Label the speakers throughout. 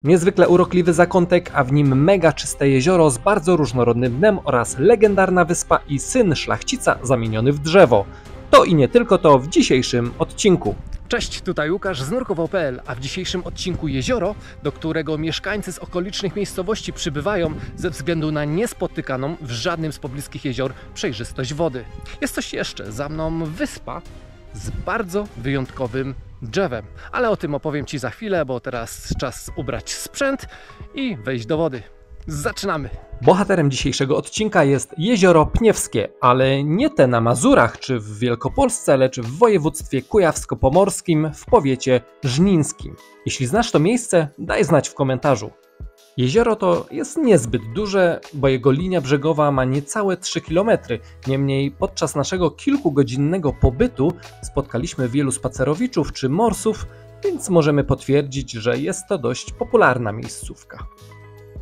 Speaker 1: Niezwykle urokliwy zakątek, a w nim mega czyste jezioro z bardzo różnorodnym dnem oraz legendarna wyspa i syn szlachcica zamieniony w drzewo. To i nie tylko to w dzisiejszym odcinku.
Speaker 2: Cześć, tutaj Łukasz z nurkował.pl, a w dzisiejszym odcinku jezioro, do którego mieszkańcy z okolicznych miejscowości przybywają ze względu na niespotykaną w żadnym z pobliskich jezior przejrzystość wody. Jest coś jeszcze, za mną wyspa z bardzo wyjątkowym drzewem, ale o tym opowiem Ci za chwilę, bo teraz czas ubrać sprzęt i wejść do wody. Zaczynamy!
Speaker 1: Bohaterem dzisiejszego odcinka jest jezioro Pniewskie, ale nie te na Mazurach czy w Wielkopolsce, lecz w województwie kujawsko-pomorskim w powiecie żnińskim. Jeśli znasz to miejsce, daj znać w komentarzu. Jezioro to jest niezbyt duże, bo jego linia brzegowa ma niecałe 3 km. Niemniej podczas naszego kilkugodzinnego pobytu spotkaliśmy wielu spacerowiczów czy morsów, więc możemy potwierdzić, że jest to dość popularna miejscówka.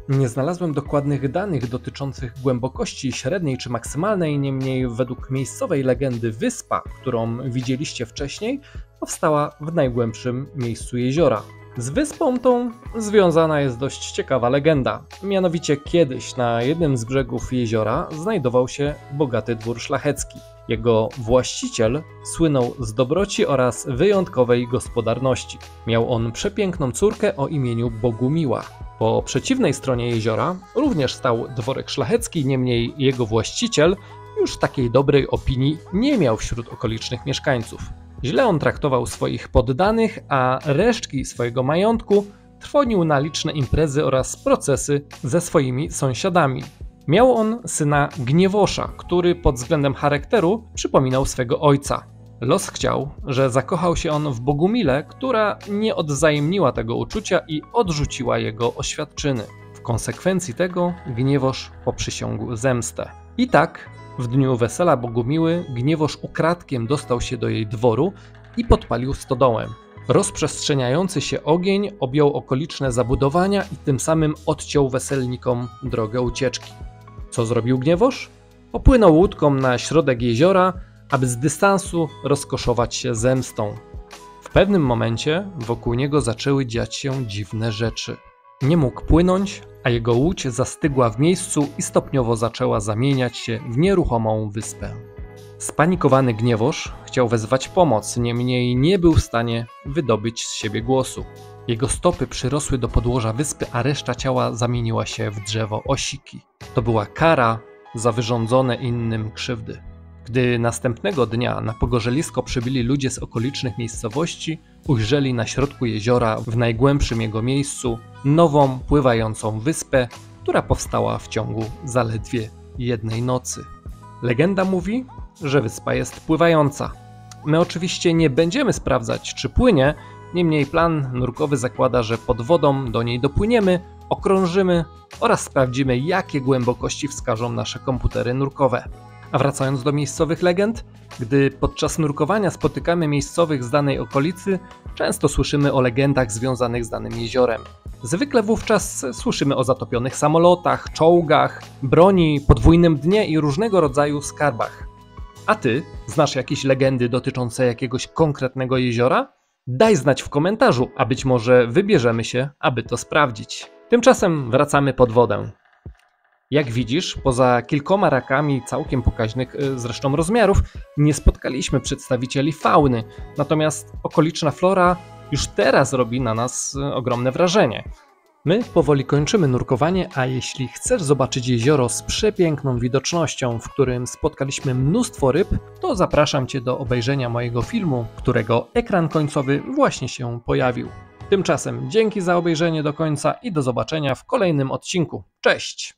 Speaker 1: Nie znalazłem dokładnych danych dotyczących głębokości średniej czy maksymalnej, niemniej według miejscowej legendy wyspa, którą widzieliście wcześniej, powstała w najgłębszym miejscu jeziora. Z wyspą tą związana jest dość ciekawa legenda. Mianowicie kiedyś na jednym z brzegów jeziora znajdował się bogaty dwór szlachecki. Jego właściciel słynął z dobroci oraz wyjątkowej gospodarności. Miał on przepiękną córkę o imieniu Bogumiła. Po przeciwnej stronie jeziora również stał dworek szlachecki, niemniej jego właściciel już takiej dobrej opinii nie miał wśród okolicznych mieszkańców. Źle on traktował swoich poddanych, a resztki swojego majątku trwonił na liczne imprezy oraz procesy ze swoimi sąsiadami. Miał on syna Gniewosza, który pod względem charakteru przypominał swego ojca. Los chciał, że zakochał się on w Bogumile, która nie odwzajemniła tego uczucia i odrzuciła jego oświadczyny. W konsekwencji tego Gniewosz poprzysiągł zemstę. I tak w dniu wesela Bogumiły Gniewosz ukradkiem dostał się do jej dworu i podpalił stodołę. Rozprzestrzeniający się ogień objął okoliczne zabudowania i tym samym odciął weselnikom drogę ucieczki. Co zrobił Gniewosz? Popłynął łódką na środek jeziora, aby z dystansu rozkoszować się zemstą. W pewnym momencie wokół niego zaczęły dziać się dziwne rzeczy. Nie mógł płynąć, a jego łódź zastygła w miejscu i stopniowo zaczęła zamieniać się w nieruchomą wyspę. Spanikowany Gniewosz chciał wezwać pomoc, niemniej nie był w stanie wydobyć z siebie głosu. Jego stopy przyrosły do podłoża wyspy, a reszta ciała zamieniła się w drzewo osiki. To była kara za wyrządzone innym krzywdy. Gdy następnego dnia na pogorzelisko przybyli ludzie z okolicznych miejscowości, ujrzeli na środku jeziora, w najgłębszym jego miejscu, nową, pływającą wyspę, która powstała w ciągu zaledwie jednej nocy. Legenda mówi, że wyspa jest pływająca. My oczywiście nie będziemy sprawdzać, czy płynie, niemniej plan nurkowy zakłada, że pod wodą do niej dopłyniemy, okrążymy oraz sprawdzimy, jakie głębokości wskażą nasze komputery nurkowe. A wracając do miejscowych legend, gdy podczas nurkowania spotykamy miejscowych z danej okolicy, często słyszymy o legendach związanych z danym jeziorem. Zwykle wówczas słyszymy o zatopionych samolotach, czołgach, broni, podwójnym dnie i różnego rodzaju skarbach. A ty znasz jakieś legendy dotyczące jakiegoś konkretnego jeziora? Daj znać w komentarzu, a być może wybierzemy się, aby to sprawdzić. Tymczasem wracamy pod wodę. Jak widzisz, poza kilkoma rakami całkiem pokaźnych zresztą rozmiarów, nie spotkaliśmy przedstawicieli fauny, natomiast okoliczna flora już teraz robi na nas ogromne wrażenie. My powoli kończymy nurkowanie, a jeśli chcesz zobaczyć jezioro z przepiękną widocznością, w którym spotkaliśmy mnóstwo ryb, to zapraszam Cię do obejrzenia mojego filmu, którego ekran końcowy właśnie się pojawił. Tymczasem dzięki za obejrzenie do końca i do zobaczenia w kolejnym odcinku. Cześć!